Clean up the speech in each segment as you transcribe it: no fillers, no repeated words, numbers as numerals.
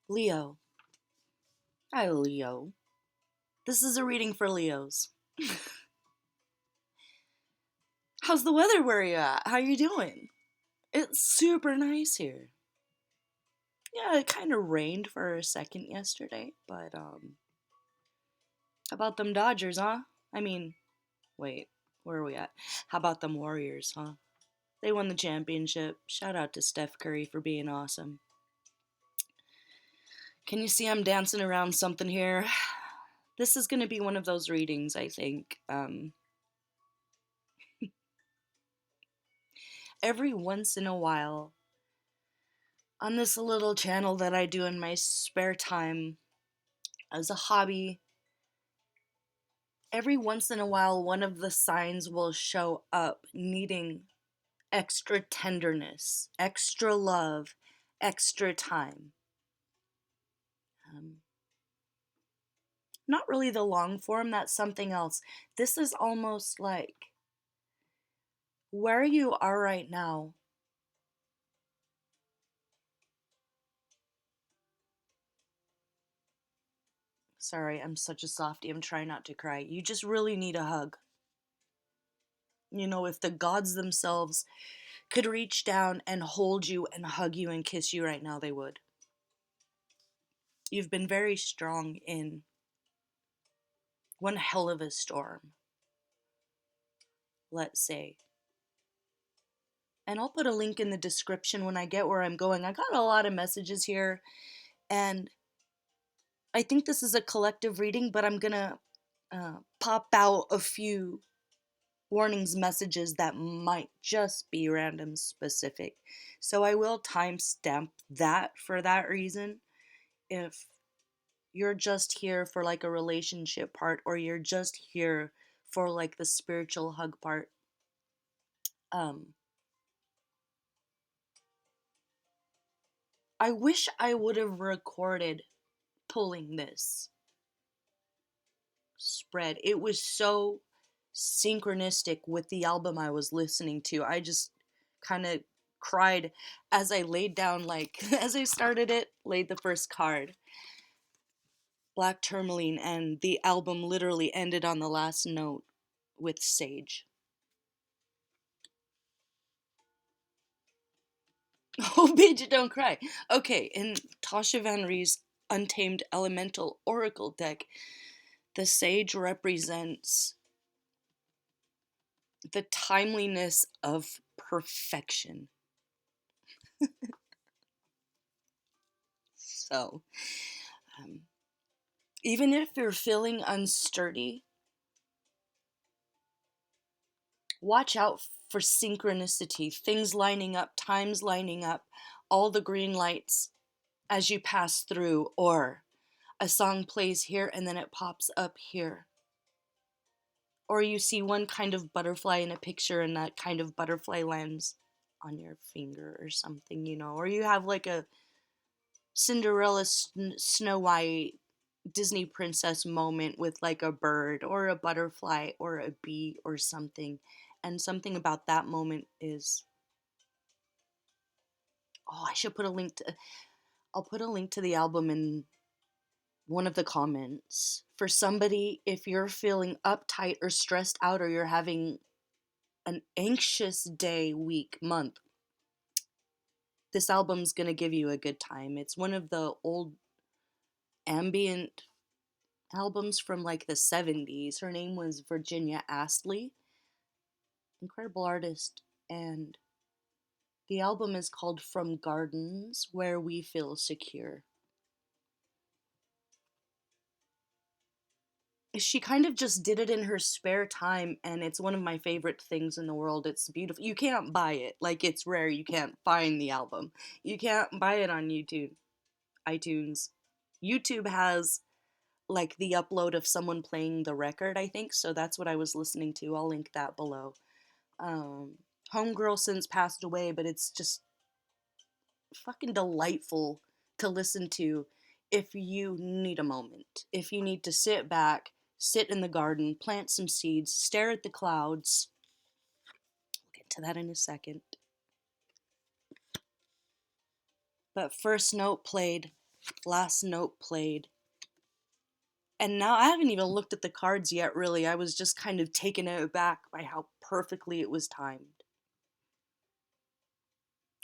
Leo. Hi, Leo. This is a reading for Leos. How's the weather where you at? How you doing? It's super nice here. Yeah, it kind of rained for a second yesterday, but how about them Dodgers, huh? I mean, wait, where are we at? How about them Warriors, huh? They won the championship. Shout out to Steph Curry for being awesome. Can you see I'm dancing around something here? This is going to be one of those readings, I think. Every once in a while, on this little channel that I do in my spare time as a hobby, every once in a while, one of the signs will show up needing extra tenderness, extra love, extra time. Um, Not really the long form, that's something else. This is almost like where you are right now. Sorry, I'm such a softie. I'm trying not to cry. You just really need a hug. You know, if the gods themselves could reach down and hold you and hug you and kiss you right now, they would. You've been very strong in one hell of a storm, let's say. And I'll put a link in the description when I get where I'm going. I got a lot of messages here, and I think this is a collective reading, but I'm gonna pop out a few warnings messages that might just be random specific. So I will timestamp that for that reason. If you're just here for like a relationship part or you're just here for like the spiritual hug part, um I wish I would have recorded pulling this spread. It was so synchronistic with the album I was listening to. I just kind of cried as I laid down, like, as I started it, laid the first card, Black Tourmaline, and the album literally ended on the last note with Sage. Oh, bitch, don't cry. Okay, in Tasha Van Rie's Untamed Elemental Oracle deck, the Sage represents the timeliness of perfection. So, um, even if you're feeling unsturdy, watch out for synchronicity, things lining up, times lining up, all the green lights as you pass through, or a song plays here and then it pops up here. Or you see one kind of butterfly in a picture and that kind of butterfly lands on your finger or something, you know. Or you have like a Cinderella Snow White Disney princess moment with like a bird or a butterfly or a bee or something. And something about that moment is, oh, I should put a link to, I'll put a link to the album in one of the comments. For somebody, if you're feeling uptight or stressed out or you're having an anxious day, week, month, this album's gonna give you a good time. It's one of the old ambient albums from like the 70s. Her name was Virginia Astley. Incredible artist. And the album is called From Gardens Where We Feel Secure. She kind of just did it in her spare time, and it's one of my favorite things in the world. It's beautiful. You can't buy it. Like, it's rare. You can't find the album. You can't buy it on YouTube, iTunes. YouTube has like the upload of someone playing the record, I think. So that's what I was listening to. I'll link that below. Homegirl since passed away, but it's just fucking delightful to listen to if you need a moment. If you need to sit back, sit in the garden, plant some seeds, stare at the clouds. We'll get to that in a second. But first note played Last note played. And now I haven't even looked at the cards yet, really. I was just kind of taken aback by how perfectly it was timed.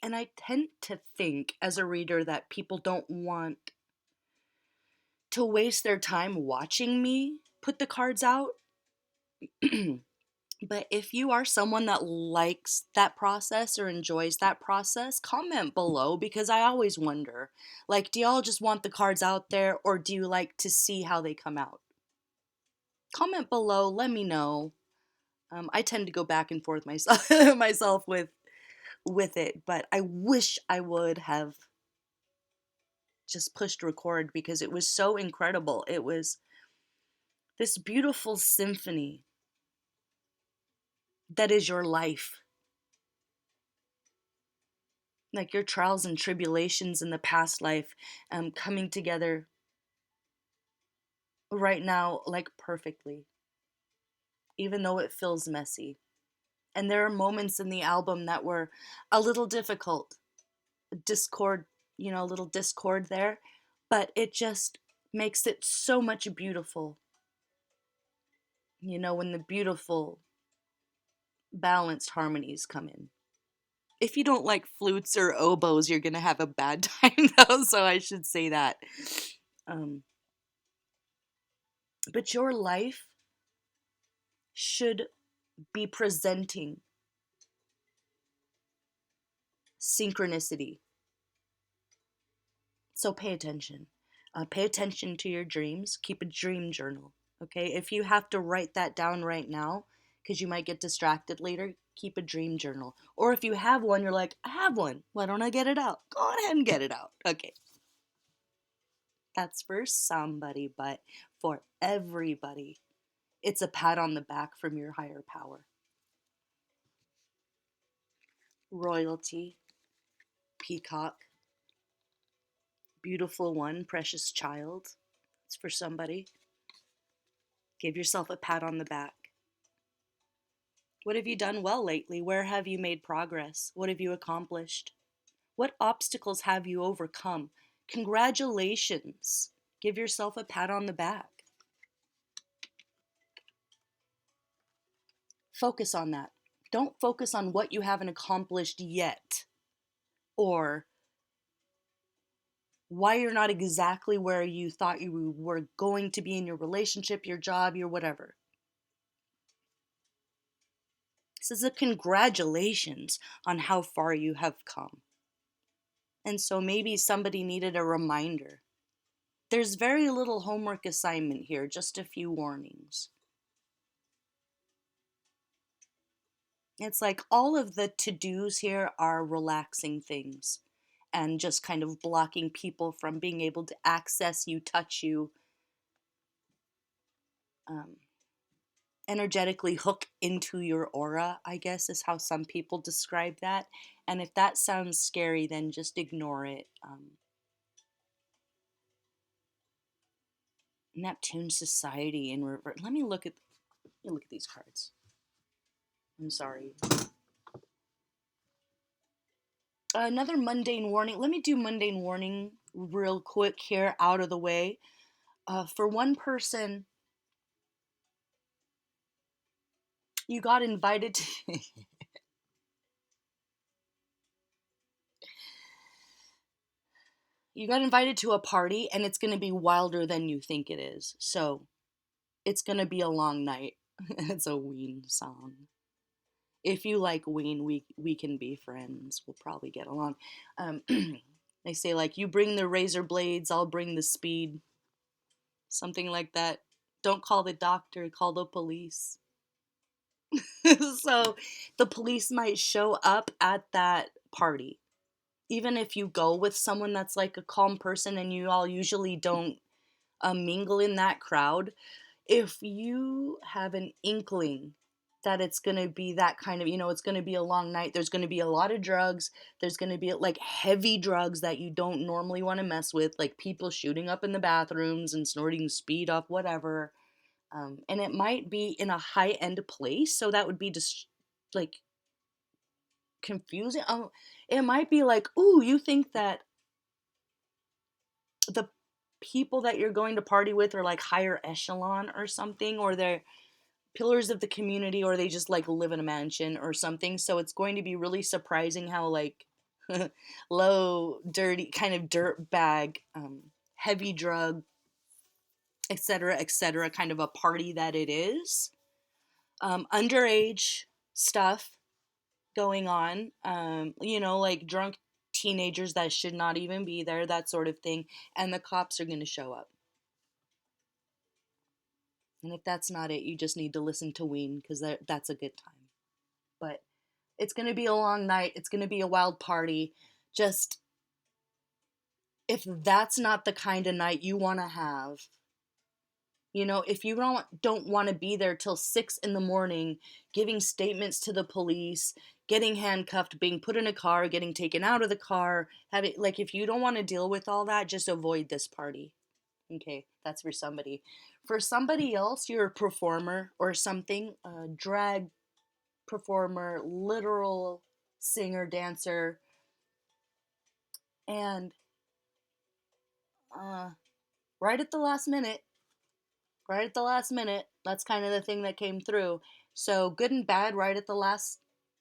And I tend to think, as a reader, that people don't want to waste their time watching me put the cards out. But if you are someone that likes that process or enjoys that process, comment below, because I always wonder, like, do y'all just want the cards out there, or do you like to see how they come out? Comment below, let me know. I tend to go back and forth myself with it, but I wish I would have just pushed record because it was so incredible. It was this beautiful symphony that is your life. Like your trials and tribulations in the past life coming together right now, like perfectly, even though it feels messy. And there are moments in the album that were a little difficult, discord, a little discord there, but it just makes it so much beautiful. When the beautiful, balanced harmonies come in. If you don't like flutes or oboes, you're gonna have a bad time though, so I should say that. Um, but your life should be presenting synchronicity. So pay attention. Pay attention to your dreams. Keep a dream journal. Okay? If you have to write that down right now, because you might get distracted later, keep a dream journal. Or if you have one, you're like, I have one. Why don't I get it out? Go ahead and get it out. Okay. That's for somebody, but for everybody, it's a pat on the back from your higher power. Royalty, peacock, beautiful one, precious child. It's for somebody. Give yourself a pat on the back. What have you done well lately? Where have you made progress? What have you accomplished? What obstacles have you overcome? Congratulations. Give yourself a pat on the back. Focus on that. Don't focus on what you haven't accomplished yet, or why you're not exactly where you thought you were going to be in your relationship, your job, your whatever. This is a congratulations on how far you have come. And so maybe somebody needed a reminder. There's very little homework assignment here, just a few warnings. It's like all of the to-dos here are relaxing things and just kind of blocking people from being able to access you, touch you, energetically hook into your aura, I guess is how some people describe that. And if that sounds scary, then just ignore it. Neptune Society in reverse. Let me look at these cards. I'm sorry. Another mundane warning. Let me do mundane warning real quick here, out of the way. For one person, you got invited to you got invited to a party, and it's going to be wilder than you think it is. So it's going to be a long night. It's a Ween song. If you like Ween, we can be friends. We'll probably get along. They say, like, you bring the razor blades, I'll bring the speed. Something like that. Don't call the doctor, call the police. So the police might show up at that party. Even if you go with someone that's like a calm person and you all usually don't mingle in that crowd, if you have an inkling that it's going to be that kind of, it's going to be a long night, there's going to be a lot of drugs, there's going to be like heavy drugs that you don't normally want to mess with, like people shooting up in the bathrooms and snorting speed off whatever. And it might be in a high-end place, so that would be just like confusing. It might be like, ooh, you think that the people that you're going to party with are like higher echelon or something, or they're pillars of the community, or they just like live in a mansion or something. So it's going to be really surprising how like low, dirty, kind of dirt bag, heavy drug, etc., kind of a party that it is. Underage stuff going on, like drunk teenagers that should not even be there, that sort of thing. And the cops are going to show up. And if that's not it, you just need to listen to Ween, because that's a good time. But it's going to be a long night. It's going to be a wild party. Just, if that's not the kind of night you want to have, if you don't want to be there till 6 in the morning, giving statements to the police, getting handcuffed, being put in a car, getting taken out of the car, if you don't want to deal with all that, just avoid this party. Okay, that's for somebody. For somebody else, you're a performer or something, a drag performer, literal singer, dancer, and uh, right at the last minute, that's kind of the thing that came through. So good and bad, right at the last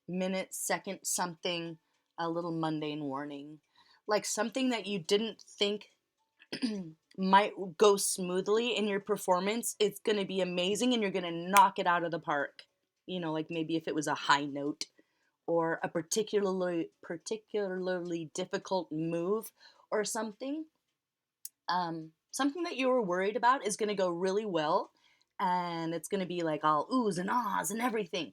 minute, second, something, a little mundane warning. Like something that you didn't think might go smoothly in your performance, it's going to be amazing and you're going to knock it out of the park. Like maybe if it was a high note or a particularly difficult move or something, something that you were worried about is going to go really well, and it's going to be like all oohs and ahs and everything.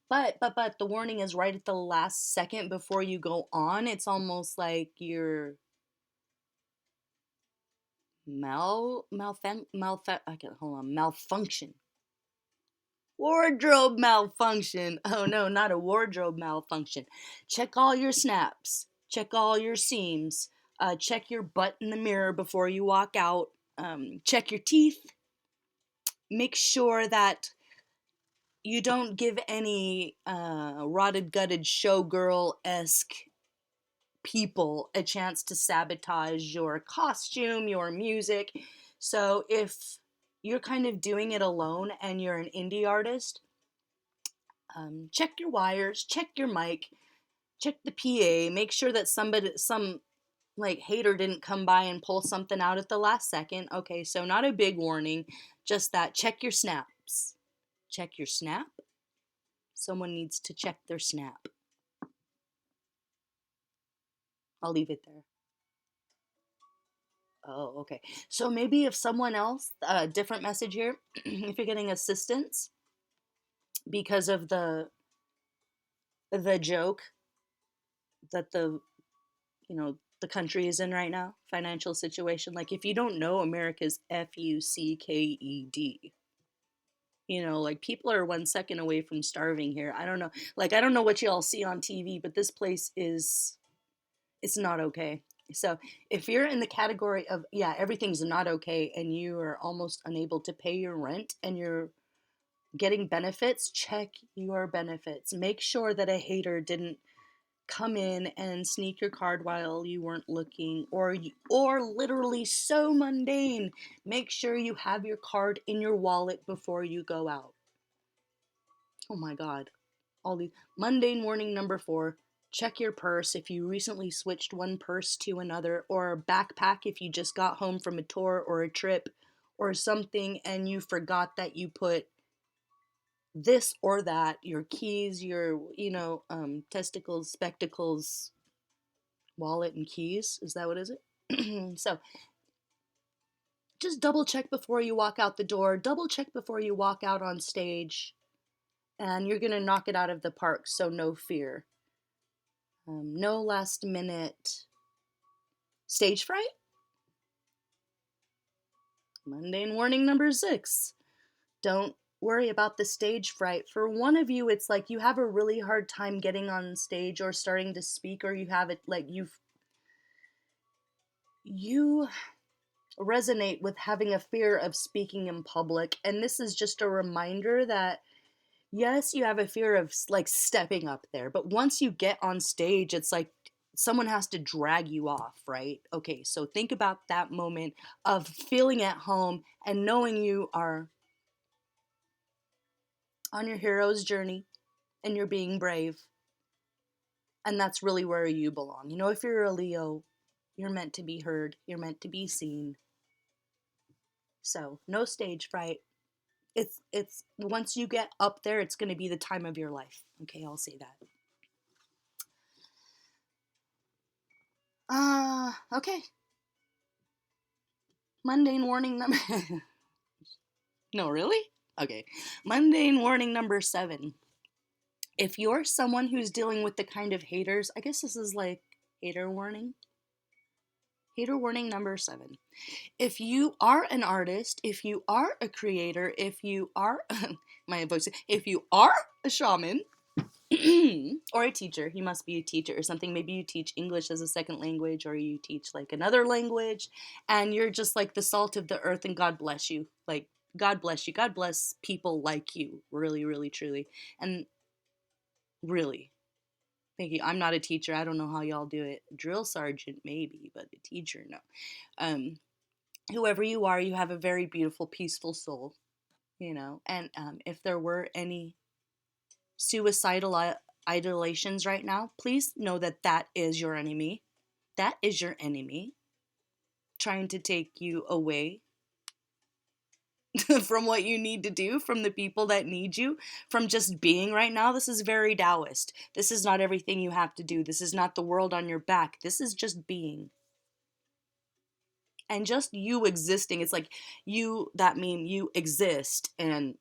But the warning is right at the last second before you go on. It's almost like you're okay, hold on, malfunction. Wardrobe malfunction. Oh no, not a wardrobe malfunction. Check all your snaps. Check all your seams. Check your butt in the mirror before you walk out. Check your teeth. Make sure that you don't give any rotted, gutted showgirl-esque people a chance to sabotage your costume, your music. So if you're kind of doing it alone and you're an indie artist, check your wires, check your mic, check the PA, make sure that some like hater didn't come by and pull something out at the last second. Okay, so not a big warning, just that check your snaps. Check your snap. Someone needs to check their snap. I'll leave it there. Oh, okay. So maybe if someone else, different message here, if you're getting assistance because of the joke that the country is in right now, financial situation. Like if you don't know, America's FUCKED. Like people are 1 second away from starving here. I don't know. Like I don't know what you all see on TV, but this place it's not okay. So if you're in the category of, yeah, everything's not okay and you are almost unable to pay your rent and you're getting benefits, check your benefits. Make sure that a hater didn't come in and sneak your card while you weren't looking, or literally so mundane, make sure you have your card in your wallet before you go out. Oh my god. All these mundane warning number 4. Check your purse if you recently switched one purse to another, or backpack if you just got home from a tour or a trip or something and you forgot that you put this or that, your keys, your, testicles, spectacles, wallet, and keys. Is that what is it? So just double check before you walk out the door, double check before you walk out on stage, and you're going to knock it out of the park, so no fear. No last minute stage fright. Mundane warning number 6. Don't worry about the stage fright. For one of you, it's like you have a really hard time getting on stage or starting to speak, or you have it like you resonate with having a fear of speaking in public. And this is just a reminder that yes, you have a fear of like stepping up there, but once you get on stage, it's like someone has to drag you off, right? Okay, so think about that moment of feeling at home and knowing you are on your hero's journey and you're being brave. And that's really where you belong. You know, if you're a Leo, you're meant to be heard, you're meant to be seen. So, no stage fright. It's once you get up there, it's going to be the time of your life. Okay, I'll say that. Okay. Mundane warning number No, really? Okay. Mundane warning number 7. If you're someone who's dealing with the kind of haters, I guess this is like hater warning. Hater warning number 7. If you are an artist, if you are a creator, if you are my voice, if you are a shaman or a teacher, you must be a teacher or something. Maybe you teach English as a second language, or you teach like another language, and you're just like the salt of the earth, and God bless you. Like, God bless you. God bless people like you. Really, really, truly. And really, thank you. I'm not a teacher. I don't know how y'all do it. Drill sergeant, maybe, but a teacher, no. Um, Whoever you are, you have a very beautiful, peaceful soul, you know. And if there were any suicidal idolations right now, please know that that is your enemy. That is your enemy trying to take you away from what you need to do, from the people that need you, from just being right now. This is very Taoist. This is not everything you have to do. This is not the world on your back. This is just being. And just you existing. It's like you, that meme, you exist and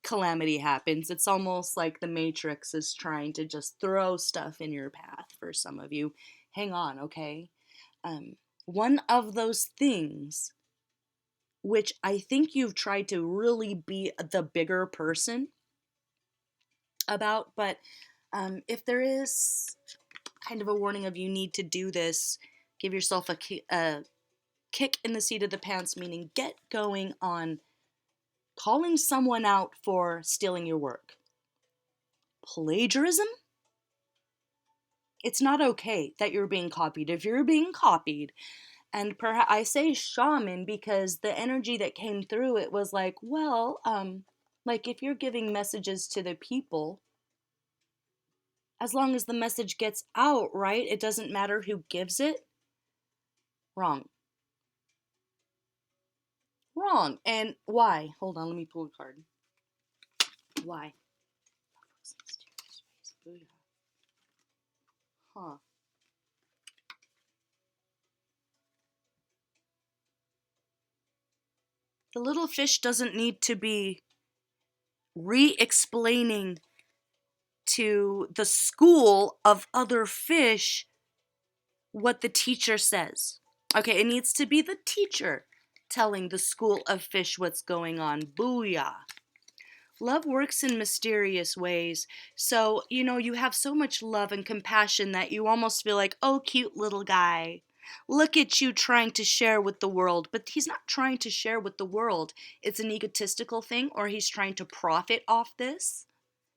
calamity happens. It's almost like the Matrix is trying to just throw stuff in your path for some of you. Hang on, okay? Um, One of those things, which I think you've tried to really be the bigger person about, but if there is kind of a warning of you need to do this, give yourself a kick in the seat of the pants, meaning get going on calling someone out for stealing your work. Plagiarism? It's not okay that you're being copied. If you're being copied, and perhaps I say shaman because the energy that came through it was like, well, like if you're giving messages to the people, as long as the message gets out, right? It doesn't matter who gives it. Wrong. Wrong. And why? Hold on, let me pull a card. Why? Huh. The little fish doesn't need to be re-explaining to the school of other fish what the teacher says. Okay, it needs to be the teacher telling the school of fish what's going on. Booyah. Love works in mysterious ways. So, you know, you have so much love and compassion that you almost feel like, oh, cute little guy. Look at you trying to share with the world. But he's not trying to share with the world. It's an egotistical thing, or he's trying to profit off this.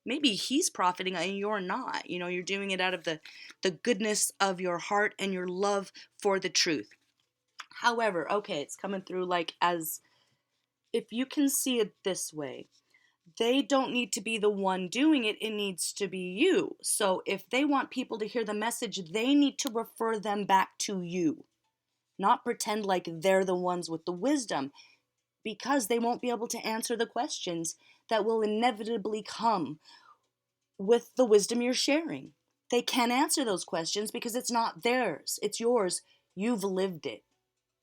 Maybe he's profiting and you're not. You know, you're doing it out of the goodness of your heart and your love for the truth. However, okay, it's coming through like as if you can see it this way. They don't need to be the one doing it, it needs to be you. So if they want people to hear the message, they need to refer them back to you. Not pretend like they're the ones with the wisdom, because they won't be able to answer the questions that will inevitably come with the wisdom you're sharing. They can't answer those questions because it's not theirs, it's yours. You've lived it.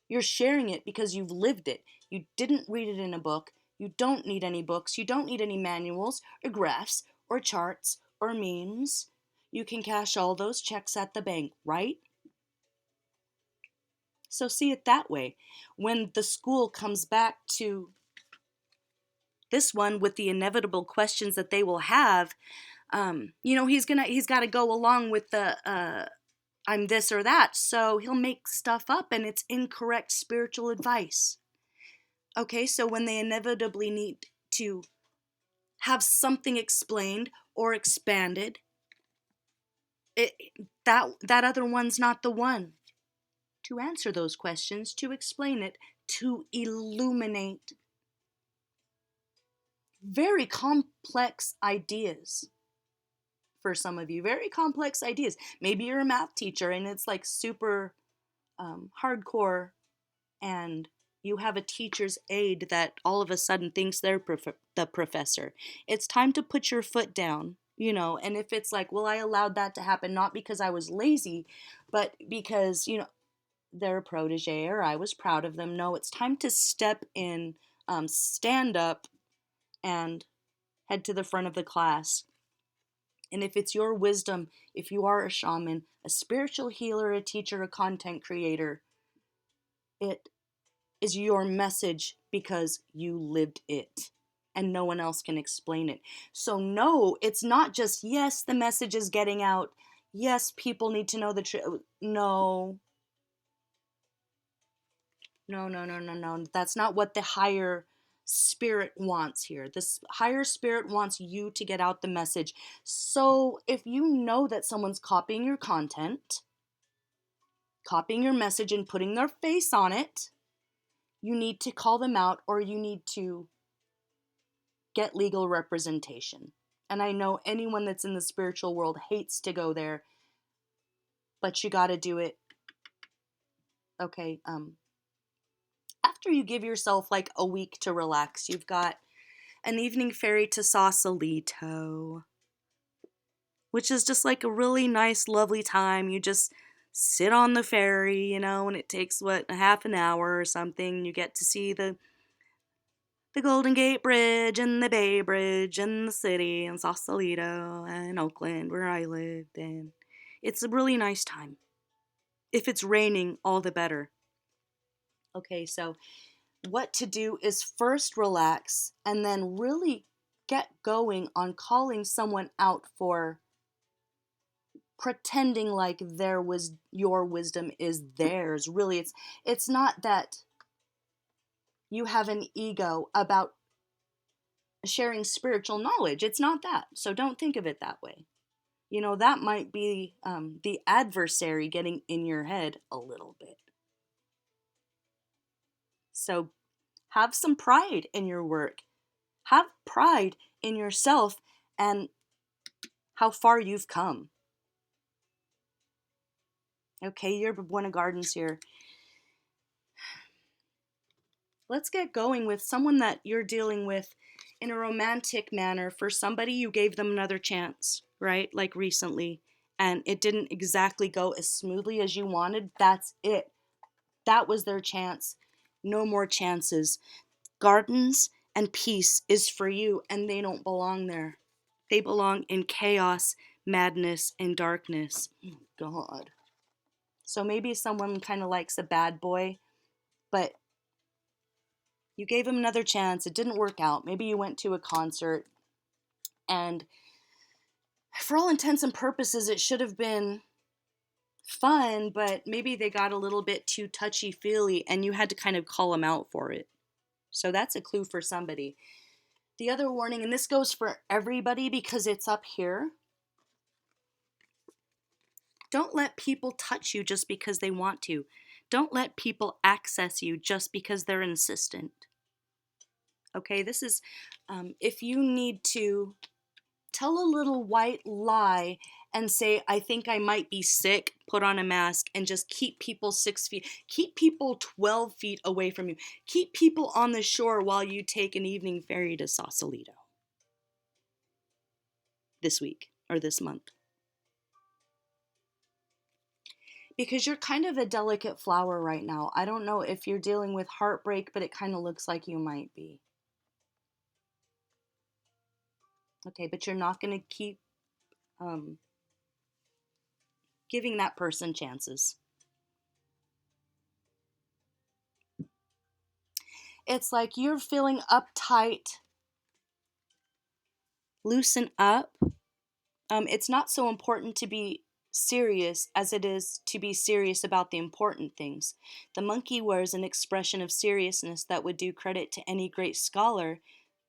You're sharing it because you've lived it. You didn't read it in a book. You don't need any books. You don't need any manuals or graphs or charts or memes. You can cash all those checks at the bank, right? So see it that way. When the school comes back to this one with the inevitable questions that they will have, you know, he's got to go along with the I'm this or that. So he'll make stuff up and it's incorrect spiritual advice. Okay, so when they inevitably need to have something explained or expanded, it, that other one's not the one to answer those questions, to explain it, to illuminate very complex ideas. For some of you, very complex ideas. Maybe you're a math teacher and it's like super hardcore, and you have a teacher's aide that all of a sudden thinks they're the professor. It's time to put your foot down, and if it's like, well, I allowed that to happen not because I was lazy, but because, they're a protege or I was proud of them. No, it's time to step in, stand up, and head to the front of the class. And if it's your wisdom, if you are a shaman, a spiritual healer, a teacher, a content creator, it is your message because you lived it and no one else can explain it. So no, it's not just, yes, the message is getting out. Yes, people need to know the truth. No. No, no, no, no, no. That's not what the higher spirit wants here. This higher spirit wants you to get out the message. So if you know that someone's copying your content, copying your message and putting their face on it, you need to call them out or you need to get legal representation. And I know anyone that's in the spiritual world hates to go there, but you got to do it. Okay, after you give yourself like a week to relax, you've got an evening ferry to Sausalito, which is just like a really nice, lovely time. You just sit on the ferry, and it takes, a half an hour or something. You get to see the Golden Gate Bridge and the Bay Bridge and the city and Sausalito and Oakland, where I lived, and it's a really nice time. If it's raining, all the better. Okay, so what to do is first relax and then really get going on calling someone out for pretending like your wisdom is theirs. Really, it's not that you have an ego about sharing spiritual knowledge. It's not that. So don't think of it that way. That might be the adversary getting in your head a little bit. So have some pride in your work. Have pride in yourself and how far you've come. Okay, you're Buena Gardens here. Let's get going with someone that you're dealing with in a romantic manner. For somebody, you gave them another chance, right? Like recently, and it didn't exactly go as smoothly as you wanted. That's it. That was their chance. No more chances. Gardens and peace is for you, and they don't belong there. They belong in chaos, madness, and darkness. Oh, God. So maybe someone kind of likes a bad boy, but you gave him another chance. It didn't work out. Maybe you went to a concert, and for all intents and purposes, it should have been fun, but maybe they got a little bit too touchy-feely, and you had to kind of call them out for it. So that's a clue for somebody. The other warning, and this goes for everybody because it's up here, don't let people touch you just because they want to. Don't let people access you just because they're insistent. Okay, this is, if you need to tell a little white lie and say, I think I might be sick, put on a mask, and just keep people 6 feet, keep people 12 feet away from you. Keep people on the shore while you take an evening ferry to Sausalito this week or this month. Because you're kind of a delicate flower right now. I don't know if you're dealing with heartbreak, but it kind of looks like you might be. Okay, but you're not going to keep giving that person chances. It's like you're feeling uptight. Loosen up. It's not so important to be serious as it is to be serious about the important things. The monkey wears an expression of seriousness that would do credit to any great scholar,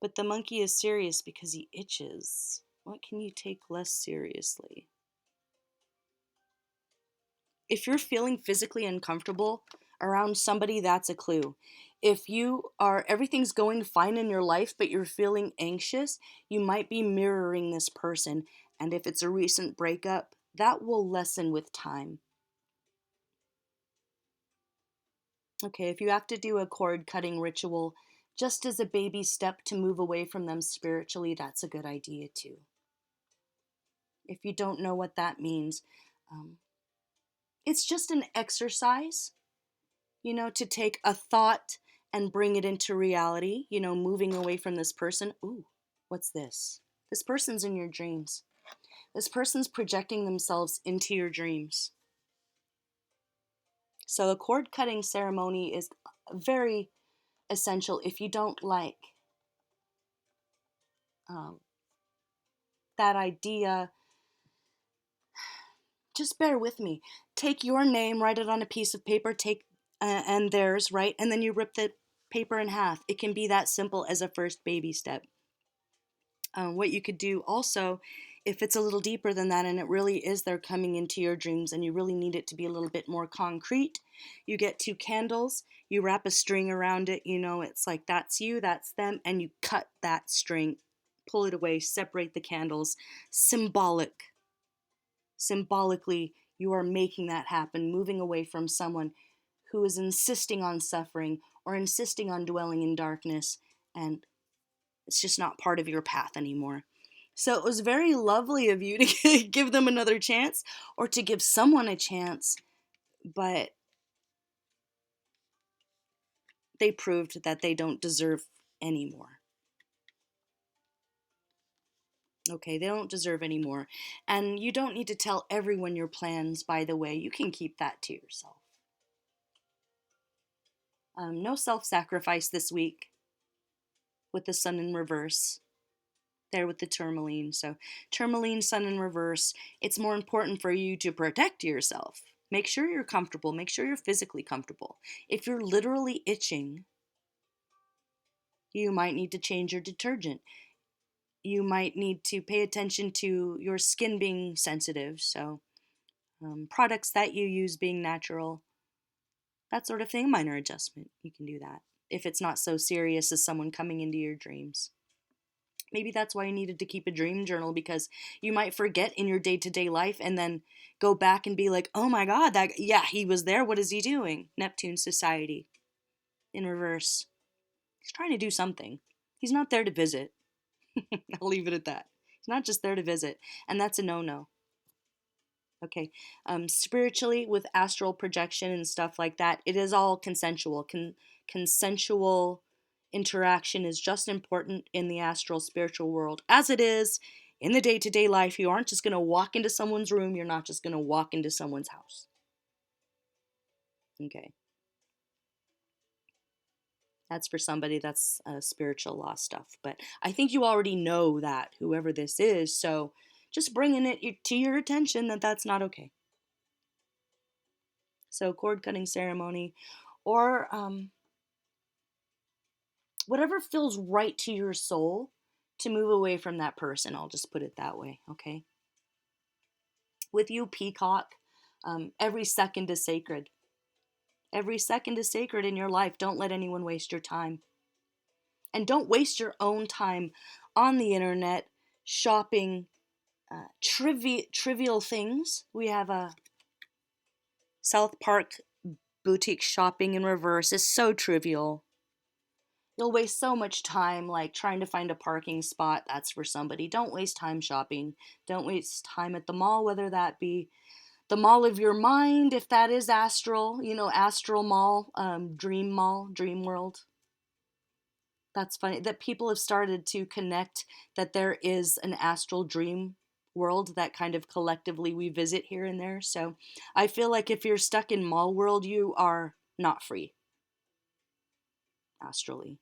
but the monkey is serious because he itches. What can you take less seriously? If you're feeling physically uncomfortable around somebody, that's a clue. If everything's going fine in your life, but you're feeling anxious, you might be mirroring this person. And if it's a recent breakup, that will lessen with time. Okay, if you have to do a cord cutting ritual just as a baby step to move away from them spiritually, that's a good idea too. If you don't know what that means, um, it's just an exercise, to take a thought and bring it into reality, moving away from this person. Ooh, what's this? This person's in your dreams. This person's projecting themselves into your dreams. So a cord cutting ceremony is very essential if you don't like um, that idea. Just bear with me. Take your name, write it on a piece of paper, and theirs, right? And then you rip the paper in half. It can be that simple as a first baby step. What you could do also, if it's a little deeper than that and it really is they're coming into your dreams and you really need it to be a little bit more concrete, you get 2 candles, you wrap a string around it, it's like that's you, that's them, and you cut that string, pull it away, separate the candles. Symbolically, you are making that happen, moving away from someone who is insisting on suffering or insisting on dwelling in darkness, and it's just not part of your path anymore. So it was very lovely of you to give them another chance or to give someone a chance, but they proved that they don't deserve anymore. Okay, they don't deserve anymore. And you don't need to tell everyone your plans, by the way. You can keep that to yourself. No self-sacrifice this week with the sun in reverse. There with the tourmaline. So tourmaline, sun in reverse. It's more important for you to protect yourself. Make sure you're comfortable. Make sure you're physically comfortable. If you're literally itching, you might need to change your detergent. You might need to pay attention to your skin being sensitive. So products that you use being natural, that sort of thing. Minor adjustment. You can do that if it's not so serious as someone coming into your dreams. Maybe that's why you needed to keep a dream journal, because you might forget in your day-to-day life and then go back and be like, oh my God, he was there. What is he doing? Neptune society in reverse. He's trying to do something. He's not there to visit. I'll leave it at that. He's not just there to visit. And that's a no-no. Okay. Spiritually, with astral projection and stuff like that, it is all consensual. Consensual interaction is just important in the astral spiritual world as it is in the day-to-day life. You aren't just going to walk into someone's room. You're not just going to walk into someone's house. Okay. That's for somebody that's spiritual law stuff. But I think you already know that, whoever this is. So just bringing it to your attention that that's not okay. So cord cutting ceremony, or whatever feels right to your soul to move away from that person. I'll just put it that way, okay? With you, peacock, every second is sacred. Every second is sacred in your life. Don't let anyone waste your time. And don't waste your own time on the internet shopping trivial things. We have a South Park boutique shopping in reverse is so trivial. You'll waste so much time like trying to find a parking spot. That's for somebody. Don't waste time shopping. Don't waste time at the mall, whether that be the mall of your mind, if that is astral, astral mall, dream world. That's funny that people have started to connect that there is an astral dream world that kind of collectively we visit here and there. So I feel like if you're stuck in mall world, you are not free astrally.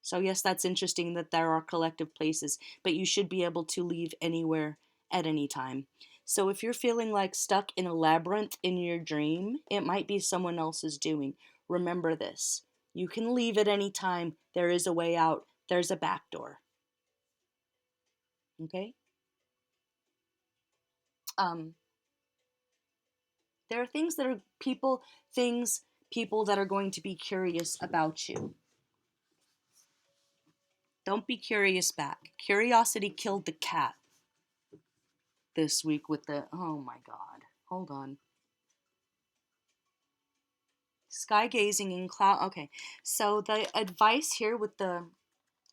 So yes, that's interesting that there are collective places, but you should be able to leave anywhere at any time. So if you're feeling like stuck in a labyrinth in your dream, it might be someone else's doing. Remember this. You can leave at any time. There is a way out. There's a back door. Okay? Um, There are things that are people that are going to be curious about you. Don't be curious back. Curiosity killed the cat this week with the, oh my God. Hold on. Sky gazing in cloud. Okay. So the advice here with the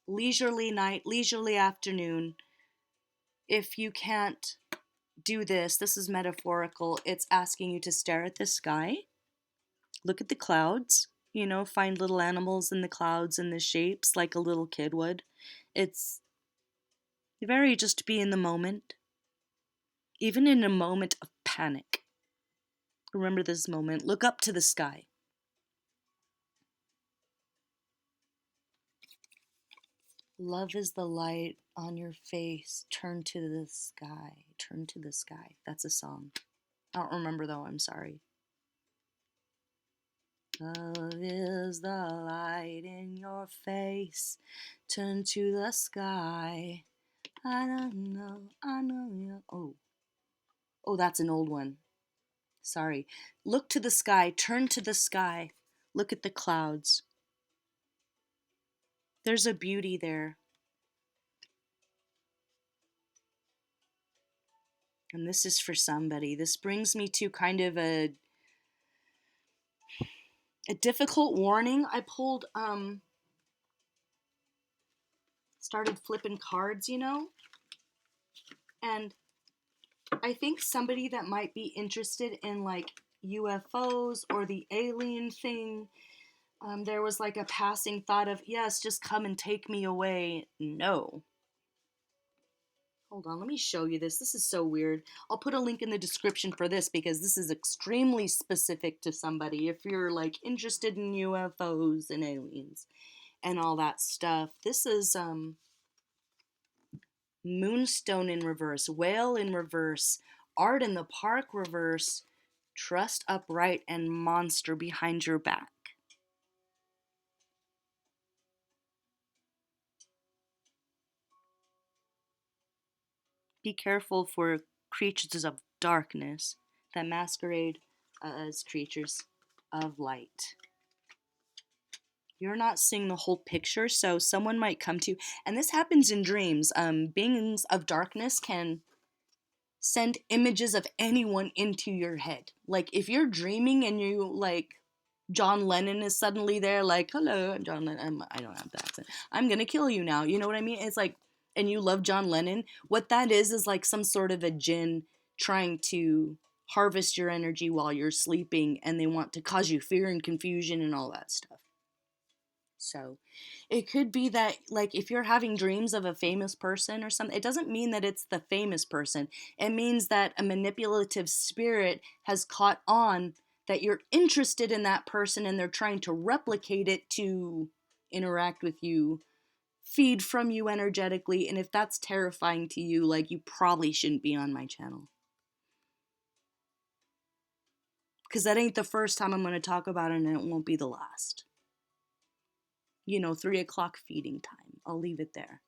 leisurely night, leisurely afternoon, if you can't do this is metaphorical. It's asking you to stare at the sky, look at the clouds, find little animals in the clouds and the shapes like a little kid would. It's very just be in the moment, even in a moment of panic. Remember this moment. Look up to the sky. Love is the light on your face. Turn to the sky. Turn to the sky. That's a song. I don't remember though. I'm sorry. Love is the light in your face. Turn to the sky. I don't know. I know you. Oh, that's an old one. Sorry. Look to the sky. Turn to the sky. Look at the clouds. There's a beauty there. And this is for somebody. This brings me to kind of a difficult warning. I pulled, started flipping cards, and I think somebody that might be interested in like UFOs or the alien thing, there was like a passing thought of, yes, just come and take me away. No. Hold on, let me show you this. This is so weird. I'll put a link in the description for this because this is extremely specific to somebody. If you're like interested in UFOs and aliens and all that stuff. This is Moonstone in reverse, Whale in reverse, Art in the Park reverse, Trust upright, and Monster behind your back. Be careful for creatures of darkness that masquerade as creatures of light. You're not seeing the whole picture, so someone might come to you, and this happens in dreams. Beings of darkness can send images of anyone into your head. Like if you're dreaming and you like John Lennon is suddenly there, like, hello, John Lennon. I don't have that accent. I'm gonna kill you now. You know what I mean? It's like, and you love John Lennon. What that is like some sort of a djinn trying to harvest your energy while you're sleeping, and they want to cause you fear and confusion and all that stuff. So it could be that, like, if you're having dreams of a famous person or something, it doesn't mean that it's the famous person. It means that a manipulative spirit has caught on that you're interested in that person and they're trying to replicate it to interact with you, feed from you energetically. And if that's terrifying to you, like, you probably shouldn't be on my channel. Because that ain't the first time I'm going to talk about it, and it won't be the last. 3 o'clock feeding time. I'll leave it there.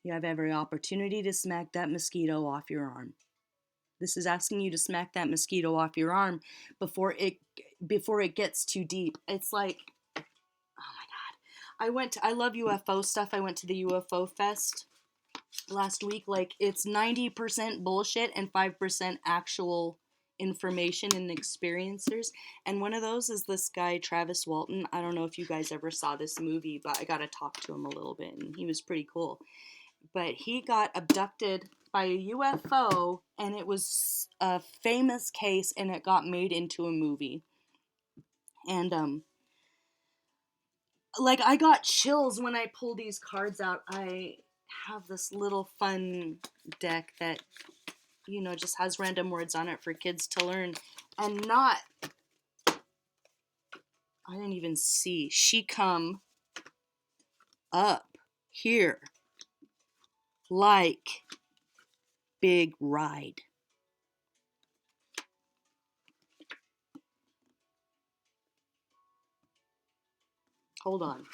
You have every opportunity to smack that mosquito off your arm. This is asking you to smack that mosquito off your arm before it gets too deep. It's like, oh my God. I love UFO stuff. I went to the UFO Fest last week. Like, it's 90% bullshit and 5% actual information and experiencers. And one of those is this guy, Travis Walton. I don't know if you guys ever saw this movie, but I got to talk to him a little bit, and he was pretty cool. But he got abducted by a UFO, and it was a famous case, and it got made into a movie. And like, I got chills when I pull these cards out. I have this little fun deck that just has random words on it for kids to learn. And I didn't even see. She come up here like big ride. Hold on.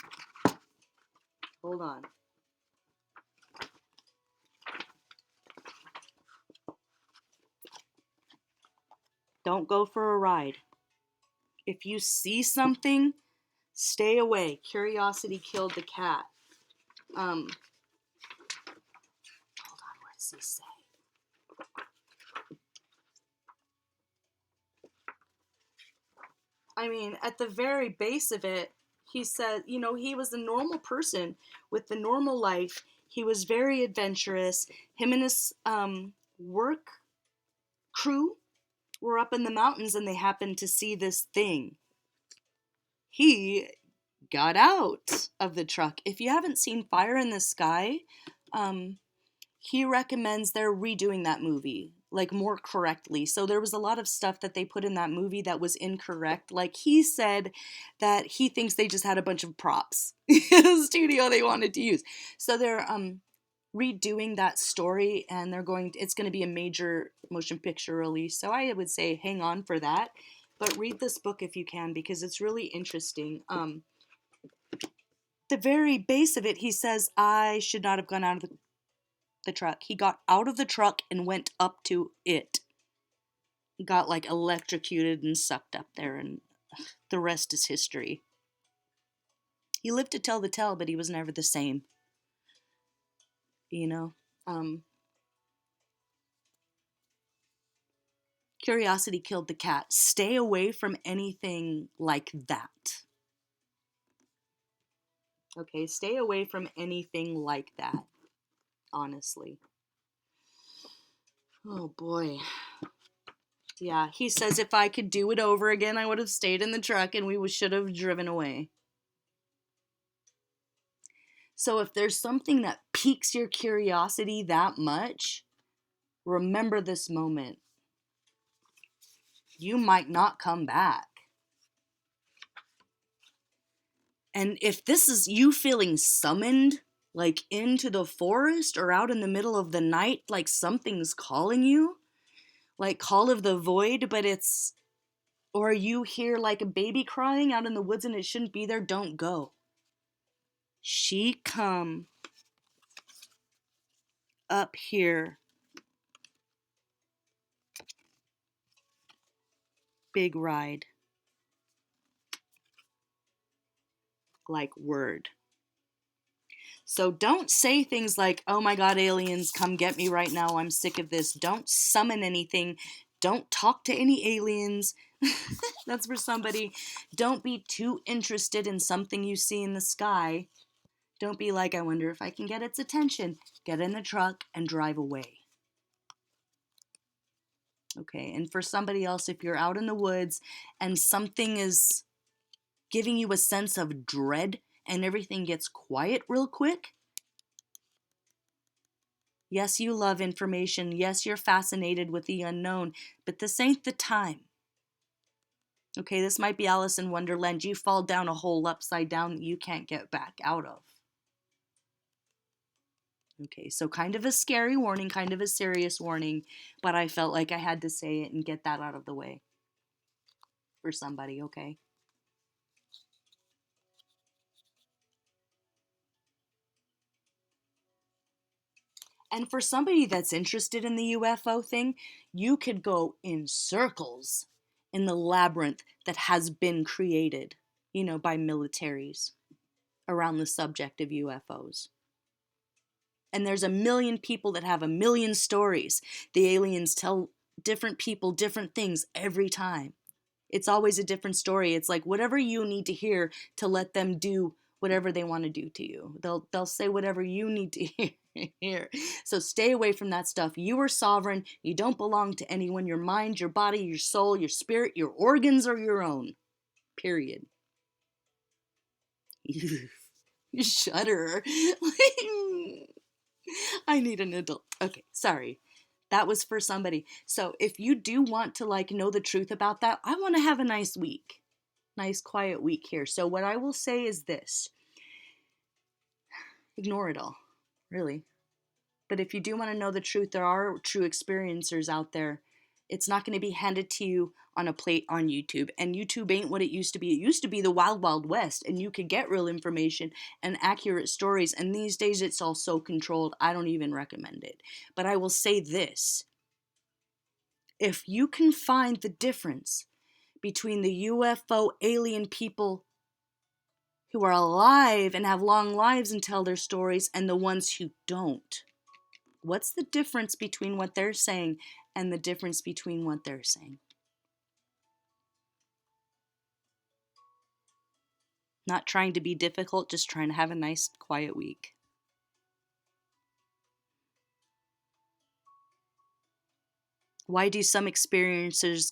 Don't go for a ride. If you see something, stay away. Curiosity killed the cat. Hold on, what does he say? I mean, at the very base of it, he said, you know, he was a normal person with the normal life. He was very adventurous. Him and his work crew were up in the mountains and they happened to see this thing. He got out of the truck. If you haven't seen Fire in the Sky, he recommends they're redoing that movie, like, more correctly. So there was a lot of stuff that they put in that movie that was incorrect. Like, he said that he thinks they just had a bunch of props in the studio they wanted to use. So they're redoing that story, and it's going to be a major motion picture release. So I would say hang on for that. But read this book if you can, because it's really interesting. The very base of it, he says, I should not have gone out of the truck. He got out of the truck and went up to it. He got, like, electrocuted and sucked up there, and the rest is history. He lived to tell the tale, but he was never the same. You know? Curiosity killed the cat. Stay away from anything like that. Okay, stay away from anything like that. Honestly. Oh boy. Yeah, he says if I could do it over again, I would have stayed in the truck and we should have driven away. So if there's something that piques your curiosity that much, remember this moment. You might not come back. And if this is you feeling summoned, like into the forest or out in the middle of the night, like something's calling you, like Call of the Void, but or you hear like a baby crying out in the woods and it shouldn't be there, don't go. She come up here. Big ride. Like word. So don't say things like, oh my God, aliens, come get me right now. I'm sick of this. Don't summon anything. Don't talk to any aliens. That's for somebody. Don't be too interested in something you see in the sky. Don't be like, I wonder if I can get its attention. Get in the truck and drive away. Okay, and for somebody else, if you're out in the woods and something is giving you a sense of dread and everything gets quiet real quick, yes, you love information. Yes, you're fascinated with the unknown, but this ain't the time. Okay, this might be Alice in Wonderland. You fall down a hole upside down that you can't get back out of. Okay, so kind of a scary warning, kind of a serious warning, but I felt like I had to say it and get that out of the way for somebody, okay? And for somebody that's interested in the UFO thing, you could go in circles in the labyrinth that has been created, by militaries around the subject of UFOs. And there's a million people that have a million stories. The aliens tell different people different things every time. It's always a different story. It's like whatever you need to hear to let them do whatever they want to do to you. They'll say whatever you need to hear. So stay away from that stuff. You are sovereign. You don't belong to anyone. Your mind, your body, your soul, your spirit, your organs are your own. Period. You shudder. I need an adult. Okay, sorry. That was for somebody. So if you do want to know the truth about that, I want to have a nice week. Nice quiet week here. So what I will say is this. Ignore it all. Really. But if you do want to know the truth, there are true experiencers out there. It's not going to be handed to you on a plate on YouTube. And YouTube ain't what it used to be. It used to be the wild, wild west. And you could get real information and accurate stories. And these days it's all so controlled, I don't even recommend it. But I will say this. If you can find the difference between the UFO alien people who are alive and have long lives and tell their stories and the ones who don't, what's the difference between what they're saying and the difference between what they're saying? Not trying to be difficult, just trying to have a nice, quiet week. Why do some experiencers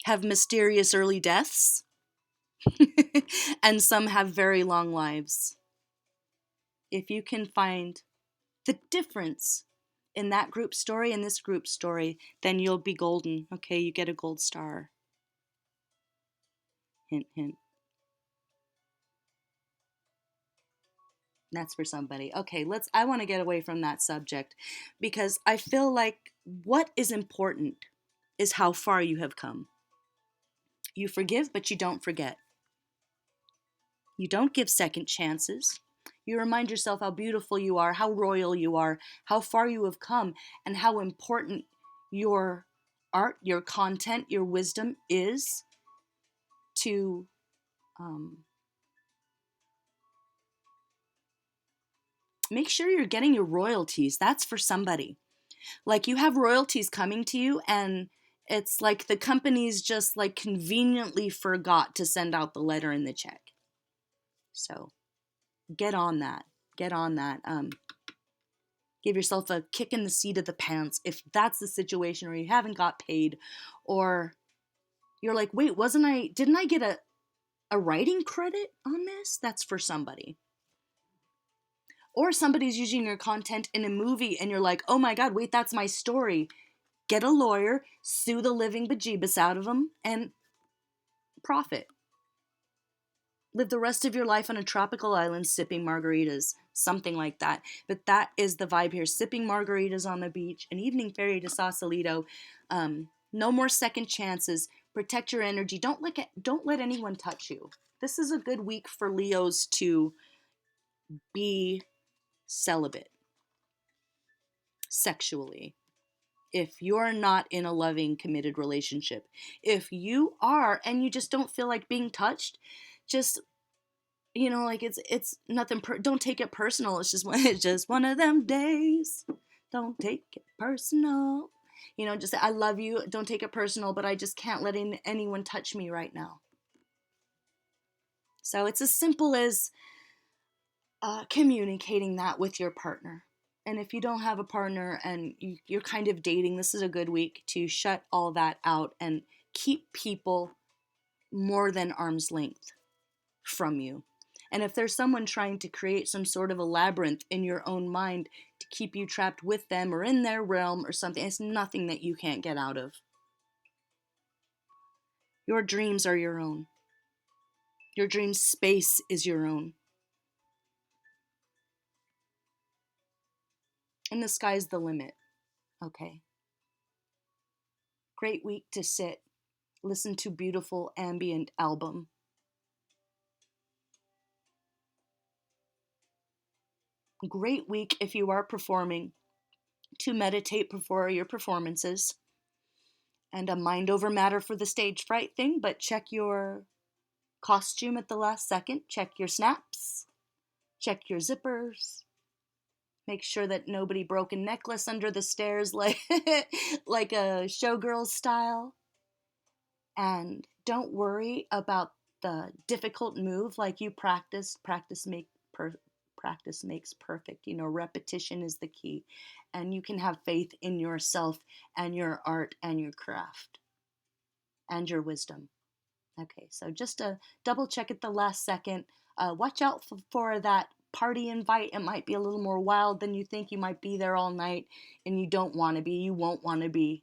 have mysterious early deaths and some have very long lives? If you can find the difference in that group story and this group story, then you'll be golden. Okay, you get a gold star. Hint, hint. That's for somebody. Okay, I want to get away from that subject because I feel like what is important is how far you have come. You forgive, but you don't forget. You don't give second chances. You remind yourself how beautiful you are, how royal you are, how far you have come, and how important your art, your content, your wisdom is to make sure you're getting your royalties. That's for somebody. Like you have royalties coming to you, and it's like the companies just like conveniently forgot to send out the letter and the check. So get on that. Get on that. Give yourself a kick in the seat of the pants if that's the situation where you haven't got paid, or you're like, wait, didn't I get a writing credit on this? That's for somebody. Or somebody's using your content in a movie and you're like, oh my God, wait, that's my story. Get a lawyer, sue the living bejeebus out of them, and profit. Live the rest of your life on a tropical island sipping margaritas, something like that. But that is the vibe here. Sipping margaritas on the beach, an evening ferry to Sausalito. No more second chances. Protect your energy. Don't let anyone touch you. This is a good week for Leos to be celibate sexually. If you're not in a loving, committed relationship, if you are and you just don't feel like being touched, just like it's nothing. Don't take it personal. It's just one of them days. Don't take it personal. Just say, I love you. Don't take it personal, but I just can't let anyone touch me right now. So it's as simple as communicating that with your partner. And if you don't have a partner and you're kind of dating, this is a good week to shut all that out and keep people more than arm's length from you. And if there's someone trying to create some sort of a labyrinth in your own mind to keep you trapped with them or in their realm or something, it's nothing that you can't get out of. Your dreams are your own. Your dream space is your own. And the sky's the limit. Okay. Great week to sit, listen to beautiful ambient album. Great week if you are performing to meditate before your performances. And a mind over matter for the stage fright thing, but check your costume at the last second. Check your snaps. Check your zippers. Make sure that nobody broke a necklace under the stairs like like a showgirl style. And don't worry about the difficult move. Like you practice makes perfect. Repetition is the key. And you can have faith in yourself and your art and your craft and your wisdom. Okay, so just to double check at the last second. Watch out for that party invite. It might be a little more wild than you think. You might be there all night and you don't want to be. You won't want to be.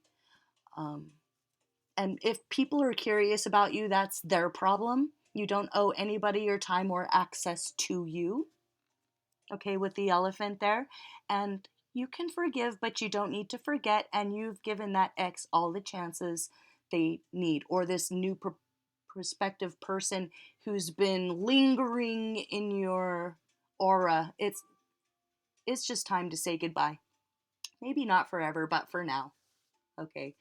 And if people are curious about you, that's their problem. You don't owe anybody your time or access to you. Okay, with the elephant there. And you can forgive, but you don't need to forget. And you've given that ex all the chances they need, or this new prospective person who's been lingering in your aura. It's just time to say goodbye. Maybe not forever, but for now. Okay.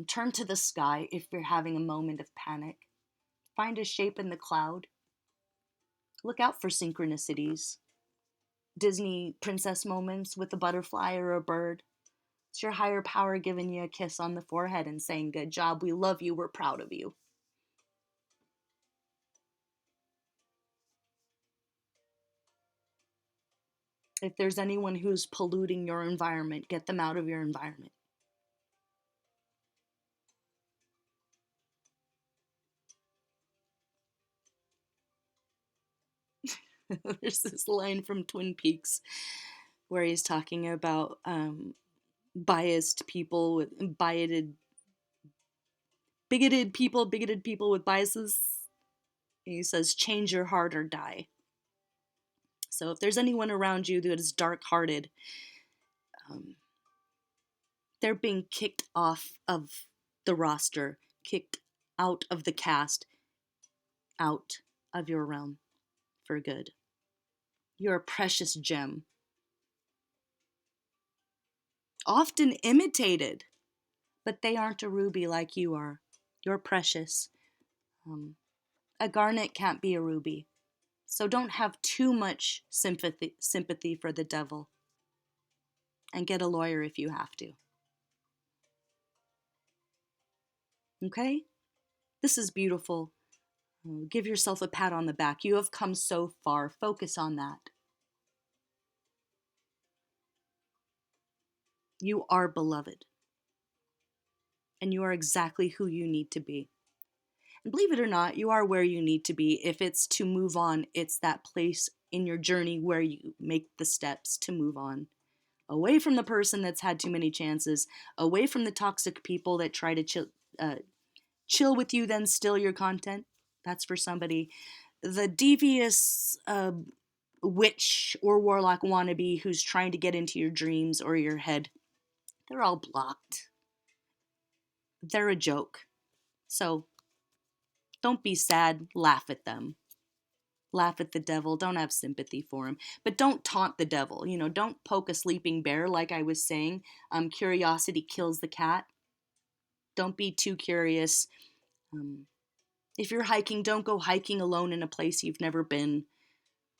Turn to the sky if you're having a moment of panic. Find a shape in the cloud. Look out for synchronicities. Disney princess moments with a butterfly or a bird. It's your higher power giving you a kiss on the forehead and saying, "Good job, we love you, we're proud of you." If there's anyone who's polluting your environment, get them out of your environment. There's this line from Twin Peaks where he's talking about biased people with bigoted people with biases. He says, "Change your heart or die." So if there's anyone around you that is dark-hearted, um, they're being kicked off of the roster, kicked out of the cast, out of your realm for good. You're a precious gem, often imitated, but they aren't a ruby like you are. You're precious. Um, a garnet can't be a ruby. So don't have too much sympathy for the devil. And get a lawyer if you have to. Okay? This is beautiful. Give yourself a pat on the back. You have come so far. Focus on that. You are beloved. And you are exactly who you need to be. And believe it or not, you are where you need to be. If it's to move on, it's that place in your journey where you make the steps to move on. Away from the person that's had too many chances, away from the toxic people that try to chill with you, then steal your content. That's for somebody. The devious witch or warlock wannabe who's trying to get into your dreams or your head, they're all blocked. They're a joke. So don't be sad, laugh at them. Laugh at the devil, don't have sympathy for him. But don't taunt the devil. Don't poke a sleeping bear, like I was saying. Curiosity kills the cat. Don't be too curious. If you're hiking, don't go hiking alone in a place you've never been.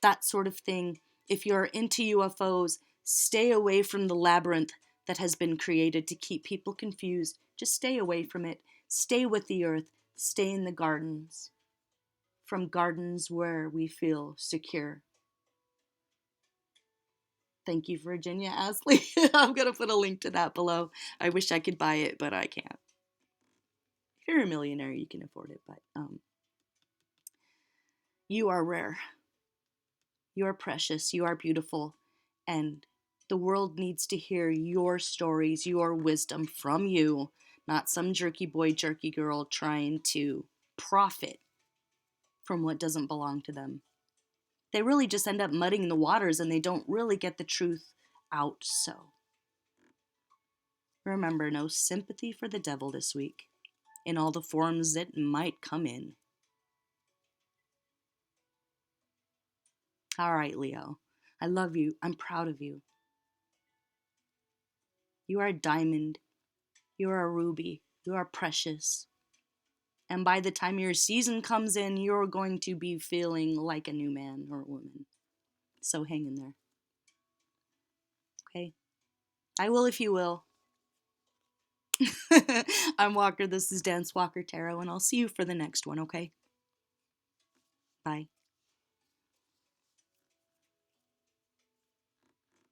That sort of thing. If you're into UFOs, stay away from the labyrinth that has been created to keep people confused. Just stay away from it. Stay with the earth. Stay in the gardens. From gardens where we feel secure. Thank you, Virginia Asley. I'm going to put a link to that below. I wish I could buy it, but I can't. If you're a millionaire, you can afford it, but you are rare. You are precious. You are beautiful. And the world needs to hear your stories, your wisdom from you, not some jerky boy, jerky girl trying to profit from what doesn't belong to them. They really just end up muddying the waters and they don't really get the truth out. So remember, no sympathy for the devil this week in all the forms that might come in. All right, Leo. I love you. I'm proud of you. You are a diamond. You are a ruby. You are precious. And by the time your season comes in, you're going to be feeling like a new man or woman. So hang in there. Okay? I will if you will. I'm Walker. This is Dance Walker Tarot, and I'll see you for the next one, okay? Bye.